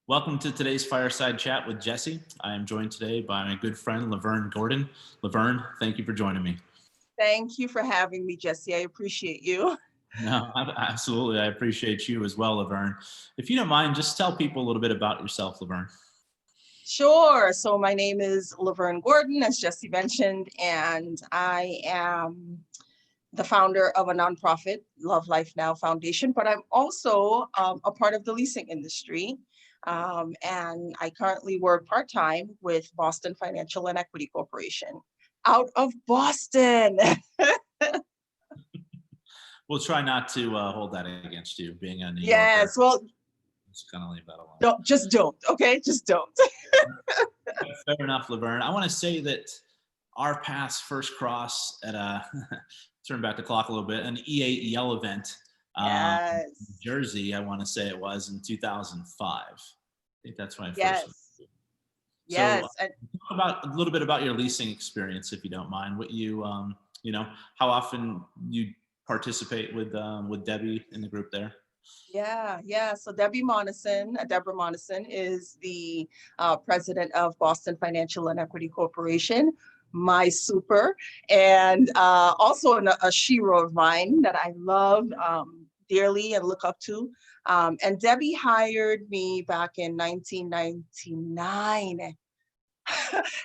Welcome to today's Fireside Chat with Jesse. I am joined today by my good friend, Lovern Gordon. Lovern, thank you for joining me. Thank you for having me, Jesse. I appreciate you. No, absolutely. I appreciate you as well, Lovern. If you don't mind, just tell people a little bit about yourself, Lovern. Sure. So my name is Lovern Gordon, as Jesse mentioned, and I am the founder of a nonprofit, Love Life Now Foundation, but I'm also a part of the leasing industry. And I currently work part-time with Boston Financial and Equity Corporation out of Boston. We'll try not to hold that against you, being a New Yorker. Yes, well, Just kind of leave that alone. don't, okay? Just don't. Fair enough, Lovern. I want to say that our paths first cross at a turn back the clock a little bit, an EAEL event in Yes, Jersey. I want to say it was in 2005. I think that's when I first. yes, So yes. And talk about a little bit about your leasing experience, if you don't mind. What you, how often you participate with Debbie in the group there. yeah. So Deborah Monison is the president of Boston Financial and Equity Corporation, my super, and also a shero of mine that I love dearly and look up to. And Debbie hired me back in 1999.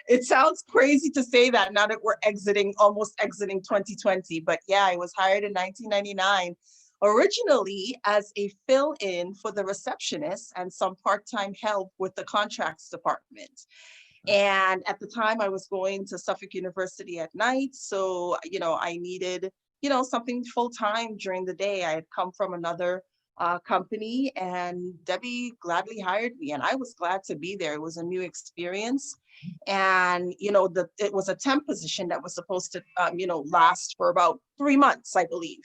It sounds crazy to say that now that we're almost exiting 2020, but yeah, I was hired in 1999, originally as a fill-in for the receptionist and some part-time help with the contracts department. And at the time I was going to Suffolk University at night. So, I needed, something full-time during the day. I had come from another company and Debbie gladly hired me and I was glad to be there. It was a new experience. And, it was a temp position that was supposed to, last for about 3 months, I believe.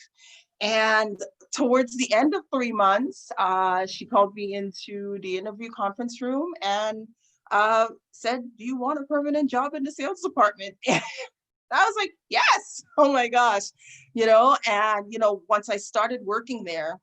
And towards the end of 3 months, she called me into the interview conference room and said, "Do you want a permanent job in the sales department?" And I was like, "Yes." Oh my gosh. And, once I started working there,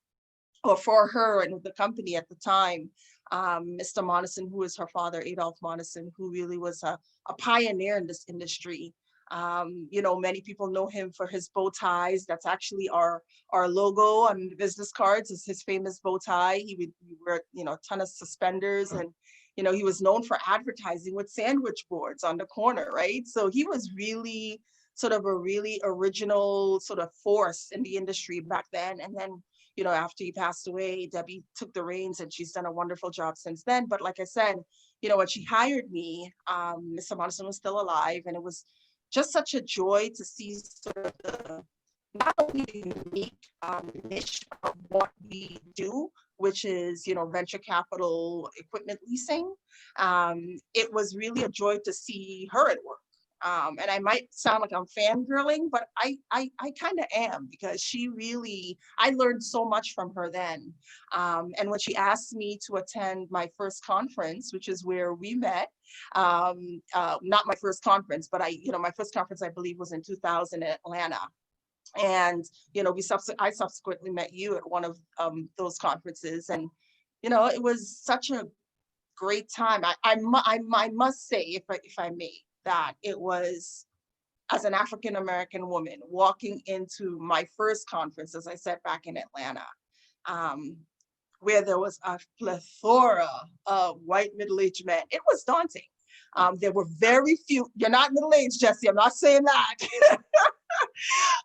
or for her and the company at the time, Mr. Monison, who is her father, Adolph Monison, who really was a pioneer in this industry. Many people know him for his bow ties. That's actually our logo on the business cards is his famous bow tie. He would wear, a ton of suspenders and, he was known for advertising with sandwich boards on the corner, right? So he was really sort of a really original sort of force in the industry back then. And then, after he passed away, Debbie took the reins and she's done a wonderful job since then. But like I said, when she hired me, Mr. Monson was still alive, and it was just such a joy to see sort of not only the unique niche of what we do, which is, venture capital equipment leasing. It was really a joy to see her at work. And I might sound like I'm fangirling, but I kind of am, because I learned so much from her then. And when she asked me to attend my first conference, which is where we met, not my first conference, but my first conference, I believe, was in 2000 in Atlanta. And, I subsequently met you at one of those conferences. And, it was such a great time. I must say, if I may, that it was, as an African American woman walking into my first conference, as I said, back in Atlanta, um, where there was a plethora of white middle-aged men. It was daunting. There were very few. You're not middle-aged, Jesse. I'm not saying that.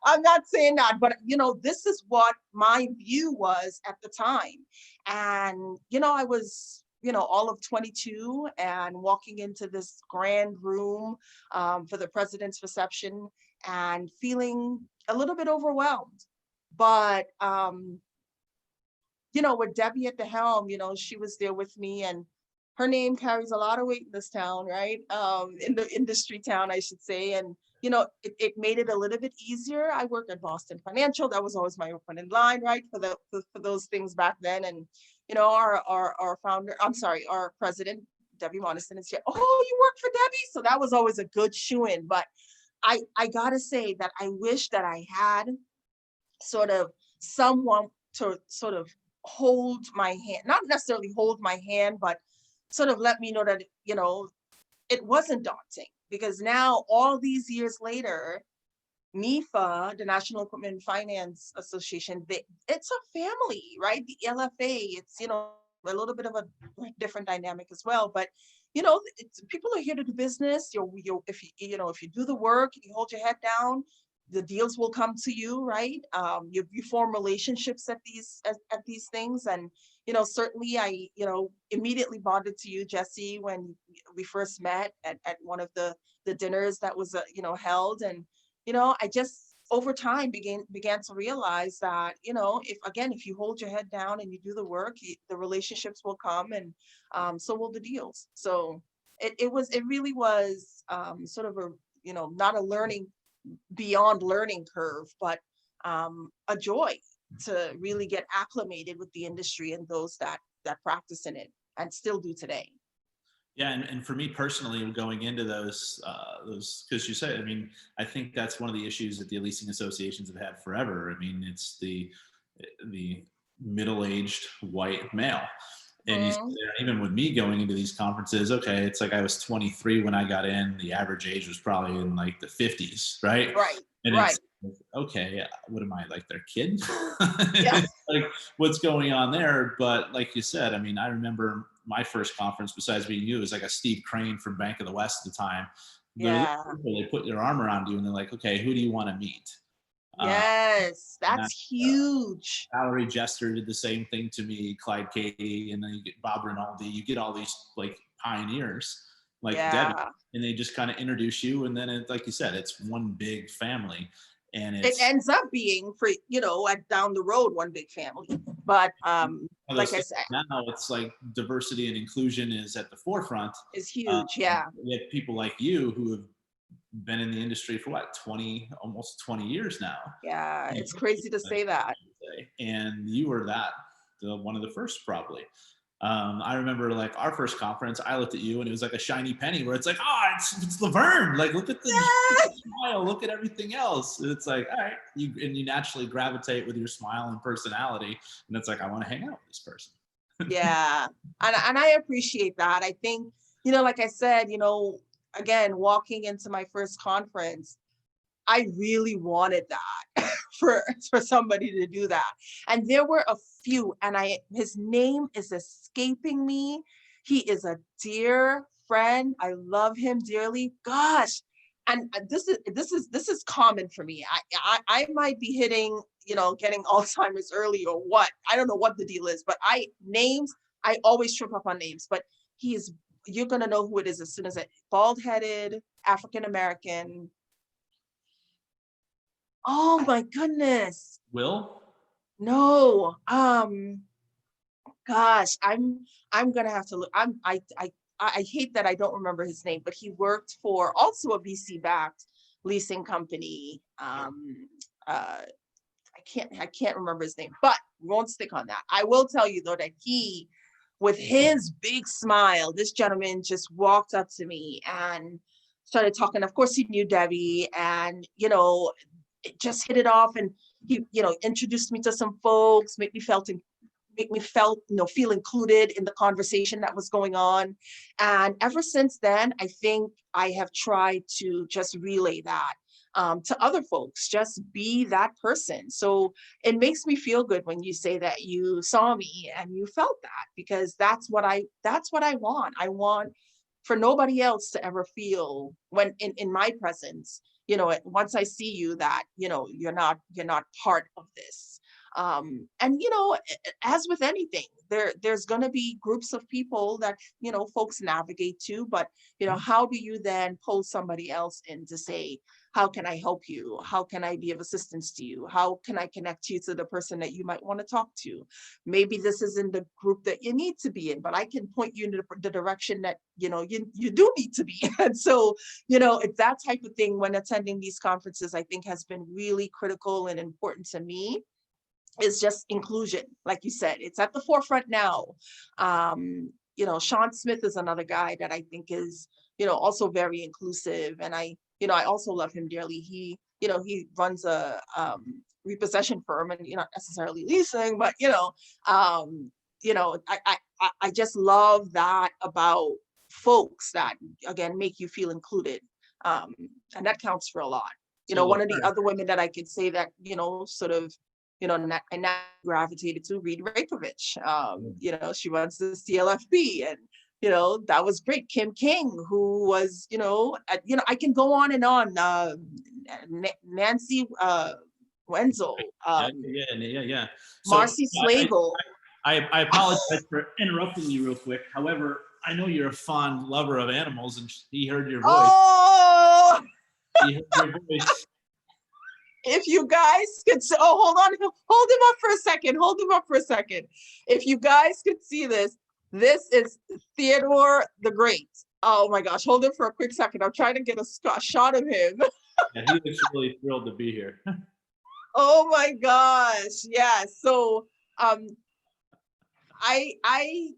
I'm not saying that, but this is what my view was at the time. And, I was, all of 22 and walking into this grand room for the president's reception and feeling a little bit overwhelmed. But, with Debbie at the helm, she was there with me, and her name carries a lot of weight in this town, right? In the industry town, I should say. And, it made it a little bit easier. I work at Boston Financial. That was always my opening line, right? For those things back then. And, our founder, I'm sorry, our president, Debbie Monison, is here. "Oh, you work for Debbie?" So that was always a good shoe-in. But I gotta say that I wish that I had sort of someone to sort of hold my hand, not necessarily hold my hand, but sort of let me know that, it wasn't daunting, because now all these years later, NEFA, the National Equipment Finance Association, it's a family, right? The LFA, it's, a little bit of a different dynamic as well, but people are here to do business. If if you do the work, you hold your head down, the deals will come to you, right? You form relationships at these things, and certainly I immediately bonded to you, Jesse, when we first met at one of the dinners that was held, and I just over time began to realize that if you hold your head down and you do the work, the relationships will come, and so will the deals. So it really was sort of a not a learning beyond learning curve, but a joy to really get acclimated with the industry and those that practice in it and still do today. Yeah, and for me personally, going into those, because you said, I mean, I think that's one of the issues that the leasing associations have had forever. I mean, it's the middle-aged white male, and even with me going into these conferences, okay, it's like I was 23 when I got in. The average age was probably in like the 50s, right? Right. And Right. it's okay. What am I, like their kid? Yeah. Like, what's going on there? But like you said, I mean, I remember my first conference, besides being you, was like a Steve Crane from Bank of the West at the time. Yeah. They put their arm around you and they're like, okay, who do you want to meet? Yes, And that, that's huge. Valerie Jester did the same thing to me, Clyde Katie, and then you get Bob Rinaldi. You get all these like pioneers like Debbie, Yeah. and they just kind of introduce you. And then, like you said, it's one big family. And It it's ends up being for, down the road, one big family. But one of those like I things. said, Now it's like diversity and inclusion is at the forefront. is huge. Yeah. We have people like you who have been in the industry for what, 20, almost 20 years now. Yeah. It's crazy to say that. And you were one of the first probably. I remember like our first conference, I looked at you and it was like a shiny penny where it's like, oh, it's Lovern. Like, look at the smile, look at everything else. And it's like, all right, you naturally gravitate with your smile and personality. And it's like, I want to hang out with this person. Yeah. And I appreciate that. I think, like I said, again, walking into my first conference, I really wanted that for somebody to do that. And there were a few, and his name is escaping me. He is a dear friend. I love him dearly. Gosh. And this is common for me. I might be hitting, getting Alzheimer's early or what. I don't know what the deal is, but I always trip up on names, but you're gonna know who it is as soon as bald-headed, African American. Oh my goodness. Will? No. Gosh, I'm gonna have to look. I hate that I don't remember his name, but he worked for also a VC backed leasing company. I can't remember his name, but we won't stick on that. I will tell you though that with his big smile, this gentleman just walked up to me and started talking. Of course, he knew Debbie, and it just hit it off, and he introduced me to some folks, make me feel included in the conversation that was going on. And ever since then, I think I have tried to just relay that to other folks, just be that person. So it makes me feel good when you say that you saw me and you felt that, because that's what I want. I want for nobody else to ever feel when in my presence, once I see you, that, you're not part of this. And as with anything, there's going to be groups of people that folks navigate to, but how do you then pull somebody else in to say, how can I help you? How can I be of assistance to you? How can I connect you to the person that you might want to talk to? Maybe this isn't the group that you need to be in, but I can point you in the direction that you do need to be. And so it's that type of thing. When attending these conferences, I think has been really critical and important to me, is just inclusion. Like you said, it's at the forefront now. Sean Smith is another guy that I think is, also very inclusive. And I also love him dearly. He runs a repossession firm, and you're not necessarily leasing, but um, I just love that about folks that again make you feel included. Um, and that counts for a lot. So One of the Laverne, other women that I could say that, sort of, I now gravitated to Reed Rakovich. She runs the CLFB, and that was great. Kim King, who was, I can go on and on. Nancy Wenzel, yeah. So Marcy Slagle. I apologize for interrupting you real quick. However, I know you're a fond lover of animals, and he heard your voice. Oh, He heard your voice. if you guys could see, oh, hold him up for a second. If you guys could see this is Theodore the Great. Oh my gosh, hold him for a quick second. I'm trying to get a shot of him. Yeah, he was really thrilled to be here. Oh my gosh, yeah. So I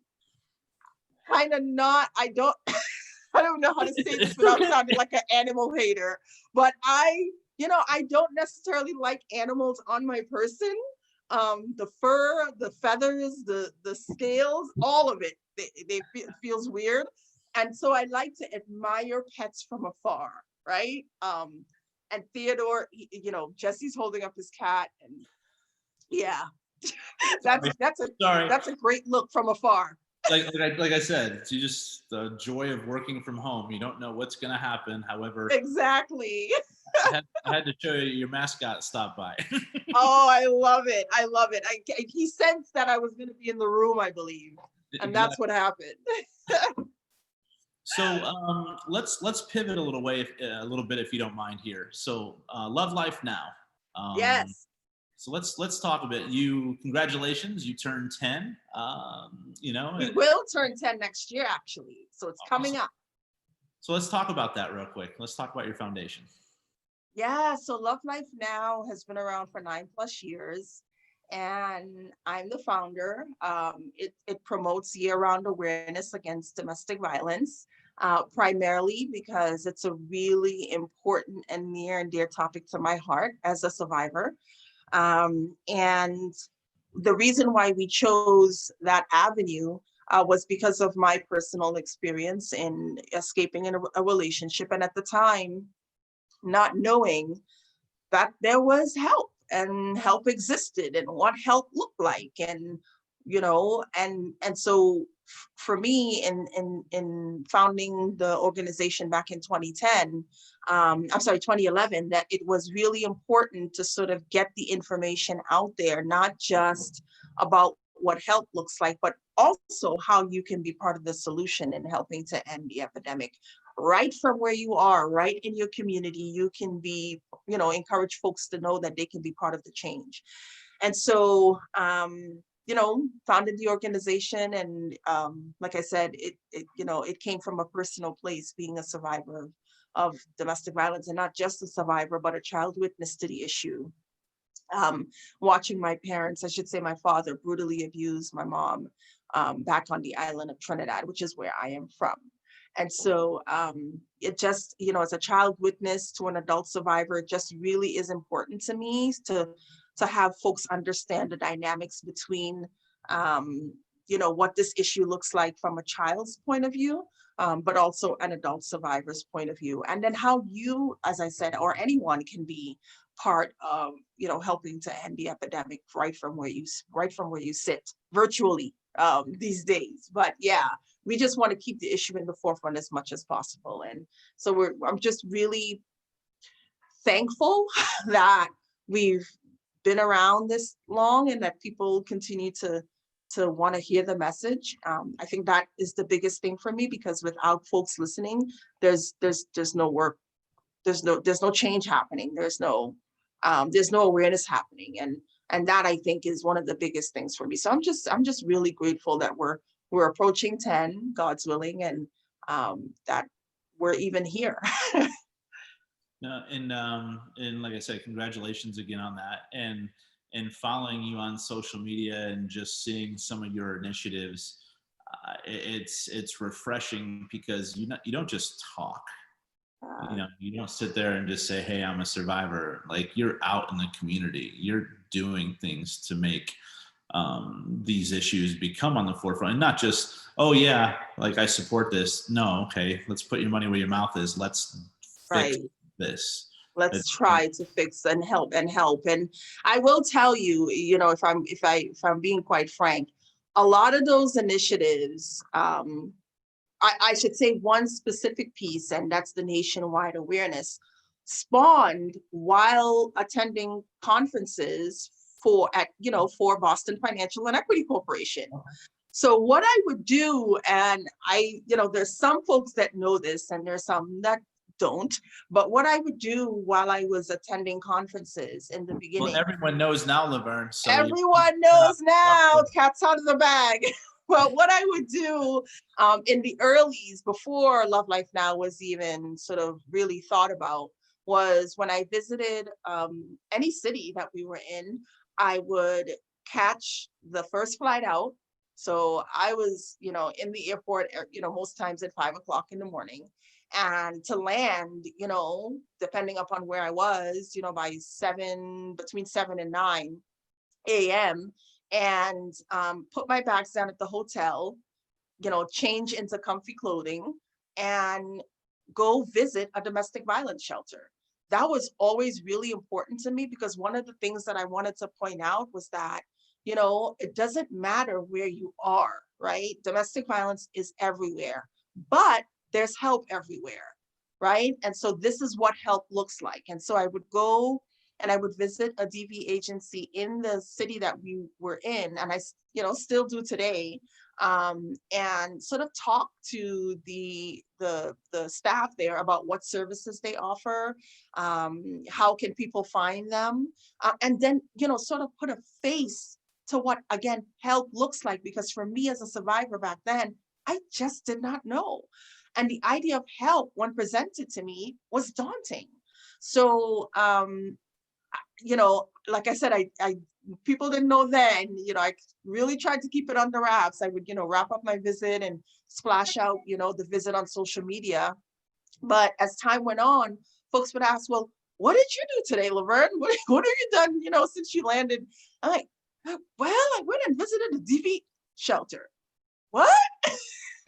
kind of not, I don't I don't know how to say this without sounding like an animal hater, but I don't necessarily like animals on my person. The fur, the feathers, the scales, all of it, it feels weird. And so I like to admire pets from afar, right? And Theodore, Jesse's holding up his cat, and yeah, that's a great look from afar. Like I said, it's just the joy of working from home. You don't know what's going to happen. However, Exactly. I had to show you your mascot stopped by. Oh, I love it. He sensed that I was going to be in the room, I believe, and that's what happened. So let's pivot a little bit if you don't mind here. So Love Life Now. Yes. So let's talk a bit. Congratulations, you turned 10. We will turn 10 next year, actually. So it's coming up. So let's talk about that real quick. Let's talk about your foundation. Yeah, so Love Life Now has been around for 9+ years, and I'm the founder. It promotes year-round awareness against domestic violence, primarily because it's a really important and near and dear topic to my heart as a survivor. And the reason why we chose that avenue was because of my personal experience in escaping in a relationship. And at the time, not knowing that there was help and help existed and what help looked like. And, and so for me in founding the organization back in 2010, I'm sorry, 2011, that it was really important to sort of get the information out there, not just about what help looks like, but also how you can be part of the solution in helping to end the epidemic. Right from where you are, right in your community, you can be, encourage folks to know that they can be part of the change. And so, founded the organization, and like I said, it came from a personal place, being a survivor of domestic violence, and not just a survivor, but a child witness to the issue. Watching my parents, I should say my father, brutally abuse my mom back on the island of Trinidad, which is where I am from. And so it just, as a child witness to an adult survivor, it just really is important to me to have folks understand the dynamics between, what this issue looks like from a child's point of view, but also an adult survivor's point of view. And then how you, as I said, or anyone can be part of, helping to end the epidemic right from where you sit virtually these days. But yeah, we just want to keep the issue in the forefront as much as possible. And so I'm just really thankful that we've been around this long and that people continue to want to hear the message. I think that is the biggest thing for me, because without folks listening, there's no work, there's no change happening, there's no awareness happening, and that, I think, is one of the biggest things for me. So I'm just really grateful that we're approaching 10, God's willing, and that we're even here. And like I said, congratulations again on that. And following you on social media and just seeing some of your initiatives, it's refreshing, because you don't just talk. You don't sit there and just say, hey, I'm a survivor. Like, you're out in the community, you're doing things to make these issues become on the forefront, and not just, oh yeah, like I support this. No, okay, let's put your money where your mouth is. Let's fix Right. this. Let's try to fix and help and help. And I will tell you, if I'm being quite frank, a lot of those initiatives, I should say one specific piece, and that's the nationwide awareness, spawned while attending conferences for Boston Financial and Equity Corporation. So what I would do, and there's some folks that know this and there's some that don't, but what I would do while I was attending conferences in the Well, beginning, everyone knows now, Lovern. So everyone knows now, cat's out of the bag. Well, what I would do in the earlies, before Love Life Now was even sort of really thought about, was when I visited any city that we were in, I would catch the first flight out. So I was, in the airport, most times at 5 o'clock in the morning, and to land, depending upon where I was, by between 7 and 9 a.m., and put my bags down at the hotel, change into comfy clothing, and go visit a domestic violence shelter. That was always really important to me, because one of the things that I wanted to point out was that, it doesn't matter where you are, right? Domestic violence is everywhere, but there's help everywhere, right? And so this is what help looks like. And so I would go and I would visit a DV agency in the city that we were in, and I, still do today, and sort of talk to the staff there about what services they offer, how can people find them, and then sort of put a face to what, again, help looks like, because for me as a survivor back then, I just did not know, and the idea of help, when presented to me, was daunting. So like I said, I people didn't know then, I really tried to keep it under wraps. I would, wrap up my visit and splash out, the visit on social media. But as time went on, folks would ask, well, what did you do today, Lovern? What have you done, since you landed? I'm like, well, I went and visited a DV shelter. What?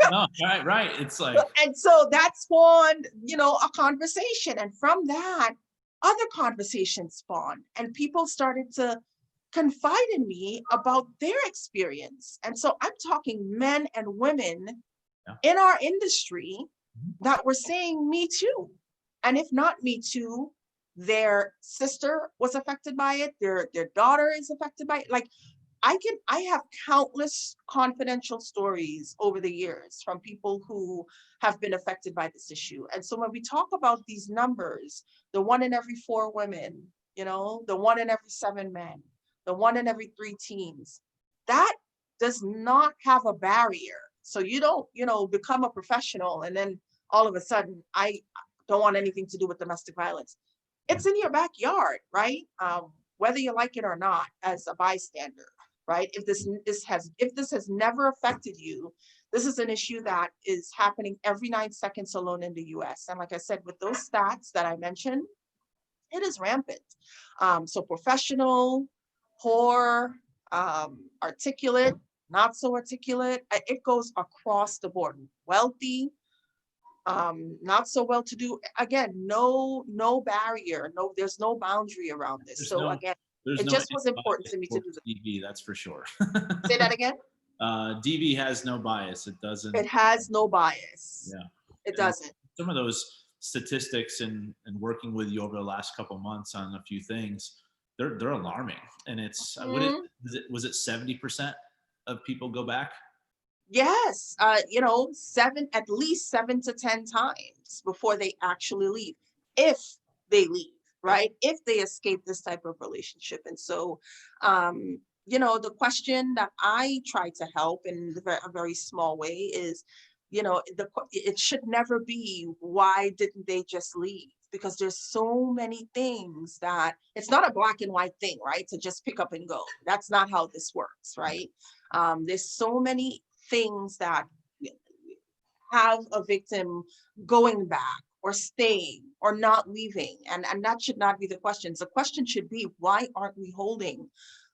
No, right. It's like, and so that spawned, a conversation. And from that, other conversations spawned, and people started to confide in me about their experience. And so I'm talking men and women in our industry that were saying me too. And if not me too, their sister was affected by it, their daughter is affected by it. Like, I have countless confidential stories over the years from people who have been affected by this issue. And so when we talk about these numbers, the 1 in every 4 women, the 1 in every 7 men, the 1 in every 3 teens, that does not have a barrier. So you don't, become a professional and then all of a sudden, I don't want anything to do with domestic violence. It's in your backyard, right? Whether you like it or not, as a bystander. Right? If this has never affected you, this is an issue that is happening every 9 seconds alone in the US. And like I said, with those stats that I mentioned, it is rampant. So professional, poor, articulate, not so articulate, it goes across the board. Wealthy, not so well to do. Again, no barrier, there's no boundary around this. Again, it just was important to me to do that. DV, that's for sure. Say that again. DV has no bias. It doesn't. It has no bias. Yeah, it doesn't. Some of those statistics and working with you over the last couple of months on a few things, they're alarming. And it's was it 70% of people go back? Yes, at least 7 to 10 times before they actually leave, if they leave. Right? If they escape this type of relationship. And so, the question that I try to help in a very small way is, it should never be, why didn't they just leave? Because there's so many things that it's not a black and white thing, right? To just pick up and go. That's not how this works, right? There's so many things that have a victim going back or staying or not leaving. And that should not be the question. The question should be, why aren't we holding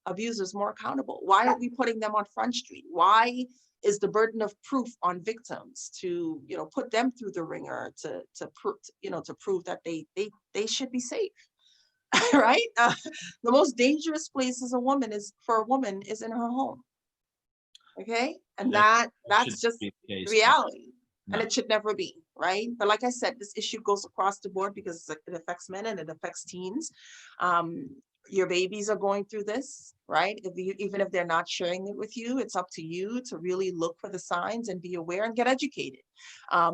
abusers more accountable? Why aren't we putting them on Front Street? Why is the burden of proof on victims to, put them through the ringer to prove, to prove that they should be safe, right? The most dangerous place as a woman is in her home. Okay, and That that's shouldn't just be the case. reality, and No. it should never be, right? But like I said, this issue goes across the board because it affects men and it affects teens. Your babies are going through this, right? Even if they're not sharing it with you, it's up to you to really look for the signs and be aware and get educated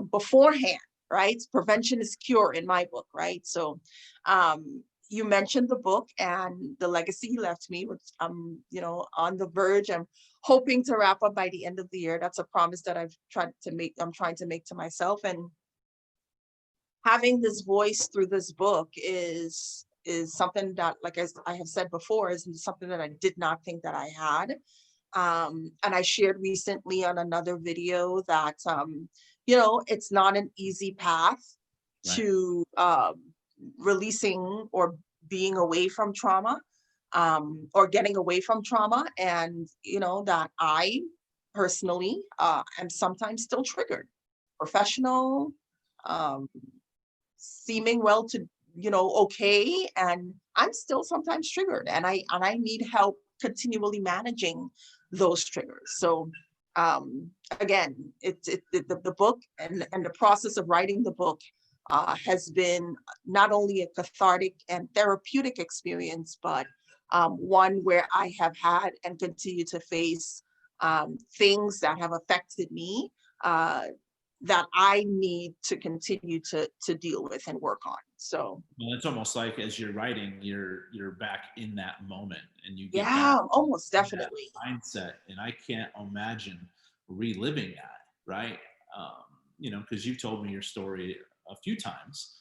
beforehand, right? Prevention is cure in my book, right? So you mentioned the book and the legacy he left me, which I'm, on the verge. I'm hoping to wrap up by the end of the year. That's a promise that I'm trying to make to myself. And having this voice through this book is something that, like I have said before, is something that I did not think that I had. And I shared recently on another video that, it's not an easy path to releasing or being away from trauma, or getting away from trauma. And, that I personally am sometimes still triggered, professional, seeming well to, okay. And I'm still sometimes triggered, and I need help continually managing those triggers. So again, the book and the process of writing the book has been not only a cathartic and therapeutic experience, but one where I have had and continue to face things that have affected me that I need to continue to deal with and work on. So It's almost like as you're writing, you're back in that moment, and you get back yeah, almost in that definitely. mindset. And I can't imagine reliving that, right? Because you've told me your story a few times,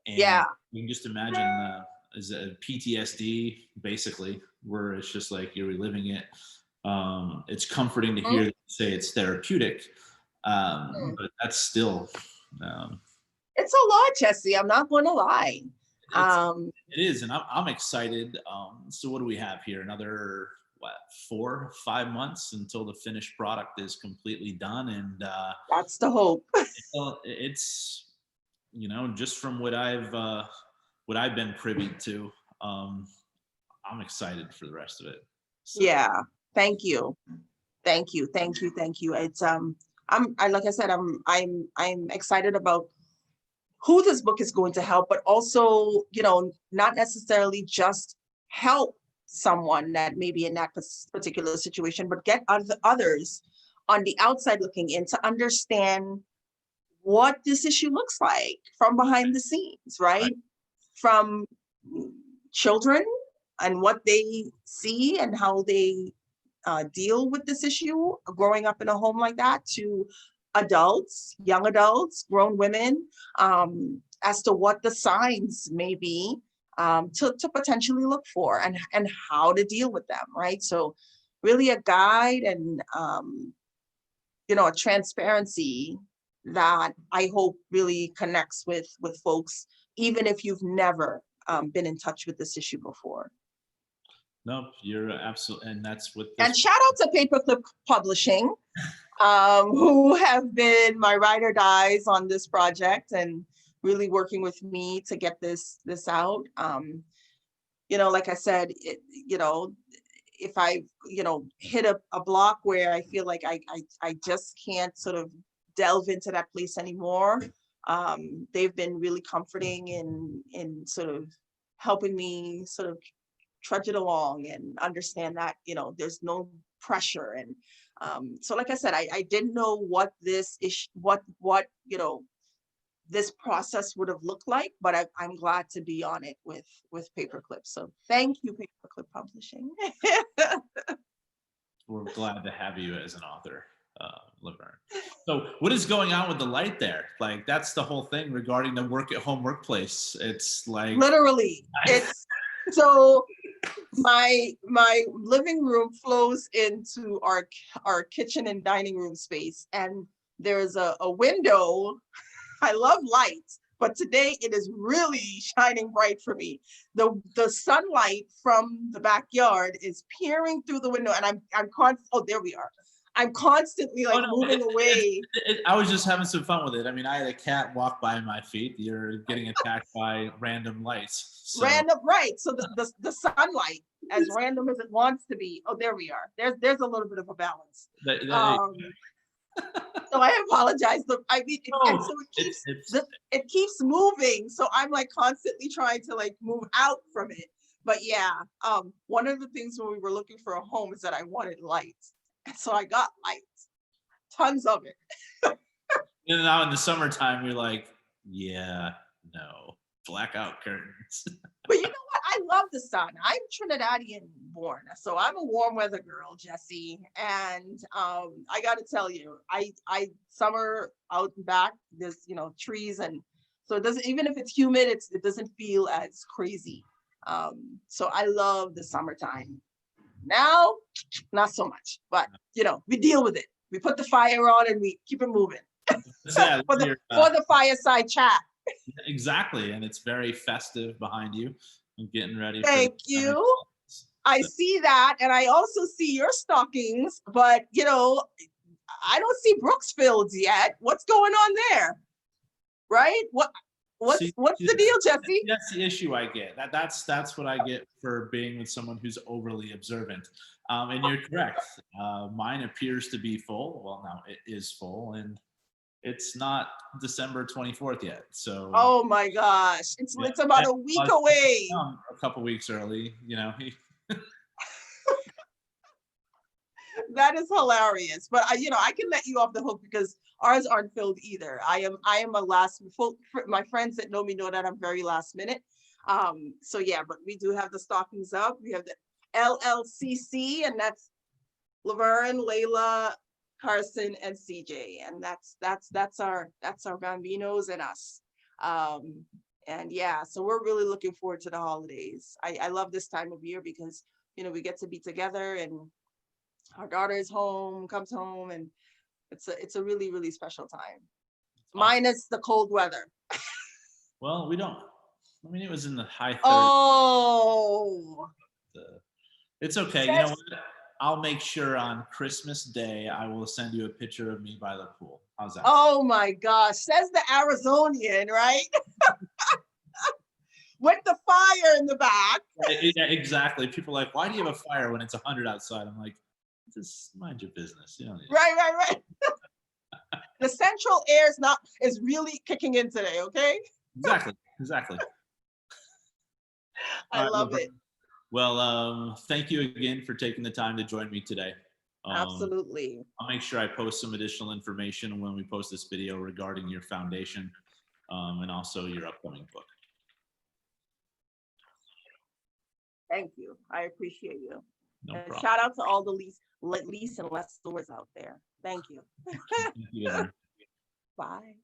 Yeah. and you can just imagine as a PTSD, basically, where it's just like you're reliving it. It's comforting to hear that you say it's therapeutic, but that's still It's a lot, Jesse. I'm not going to lie. it is, and I'm excited. So what do we have here? Another 4-5 months until the finished product is completely done, and That's the hope. it's just from what I've been privy to, I'm excited for the rest of it. So. Yeah. Thank you. Thank you. Thank you. Thank you. It's like I said, I'm excited about who this book is going to help, but also, not necessarily just help someone that may be in that particular situation, but get others on the outside looking in to understand what this issue looks like from behind the scenes, right? From children and what they see and how they deal with this issue growing up in a home like that, to adults, young adults, grown women, as to what the signs may be to potentially look for and how to deal with them, right? So really a guide and, a transparency that I hope really connects with folks, even if you've never been in touch with this issue before. No, you're absolutely, and that's what. And shout out to Paperclip Publishing, who have been my ride or dies on this project and really working with me to get this out. Like I said, if I, hit a block where I feel like I just can't sort of delve into that place anymore, they've been really comforting in sort of helping me sort of trudge it along and understand that, there's no pressure. And so like I said, I didn't know what this issue, what this process would have looked like, but I'm glad to be on it with Paperclip. So thank you, Paperclip Publishing. We're glad to have you as an author, Lovern. So what is going on with the light there? Like, that's the whole thing regarding the work at home workplace. It's like literally, it's so my living room flows into our kitchen and dining room space, and there's a window. I love light, but today it is really shining bright for me. The sunlight from the backyard is peering through the window, and I'm constant. Oh, there we are. I'm constantly Oh like no, moving away. I was just having some fun with it. I mean, I had a cat walk by my feet. You're getting attacked by random lights. So Random, right? So the sunlight, as random as it wants to be. Oh, there we are. There's a little bit of a balance. that, Um, so I apologize. I mean, and oh, so it's it keeps moving. So I'm like constantly trying to like move out from it. But yeah, one of the things when we were looking for a home is that I wanted lights. And so I got lights, tons of it. and now in the summertime, you're like, yeah, no, blackout curtains. But you know what? I love the sun. I'm Trinidadian born, so I'm a warm weather girl, Jesse. And I got to tell you, I summer out and back. There's trees, and so it doesn't, even if it's humid, it doesn't feel as crazy. So I love the summertime. Now, not so much, but we deal with it. We put the fire on and we keep it moving. Yeah, for the fireside chat. exactly, and it's very festive behind you. I'm getting ready. Thank you. I see that, and I also see your stockings, but I don't see Brooksfields yet. What's going on there? Right? What's the deal, Jesse? That's the issue I get. That's what I get for being with someone who's overly observant. And you're correct. Mine appears to be full. Well, now it is full, and it's not December 24th yet. So. Oh my gosh, it's about a week away. A couple weeks early, That is hilarious, but I can let you off the hook because ours aren't filled either. I am a last. My friends that know me know that I'm very last minute. So yeah, but we do have the stockings up. We have the LLCC, and that's Lovern, Layla, Carson, and CJ, and that's our Bambinos and us. And yeah, so we're really looking forward to the holidays. I love this time of year because we get to be together, and our daughter comes home, and it's a really, really special time. Minus the cold weather. Well, we don't. I mean, it was in the high 30s. Oh. It's okay. You know what? I'll make sure on Christmas Day I will send you a picture of me by the pool. How's that? Oh my gosh, says the Arizonian, right? With the fire in the back. Yeah, exactly. People are like, why do you have a fire when it's 100 outside? I'm like, just mind your business. Right. The central air is really kicking in today, okay? Exactly. I love it. Well, thank you again for taking the time to join me today. Absolutely. I'll make sure I post some additional information when we post this video regarding your foundation and also your upcoming book. Thank you. I appreciate you. No problem. Shout out to all the lease and lessors out there. Thank you. Thank you. Bye.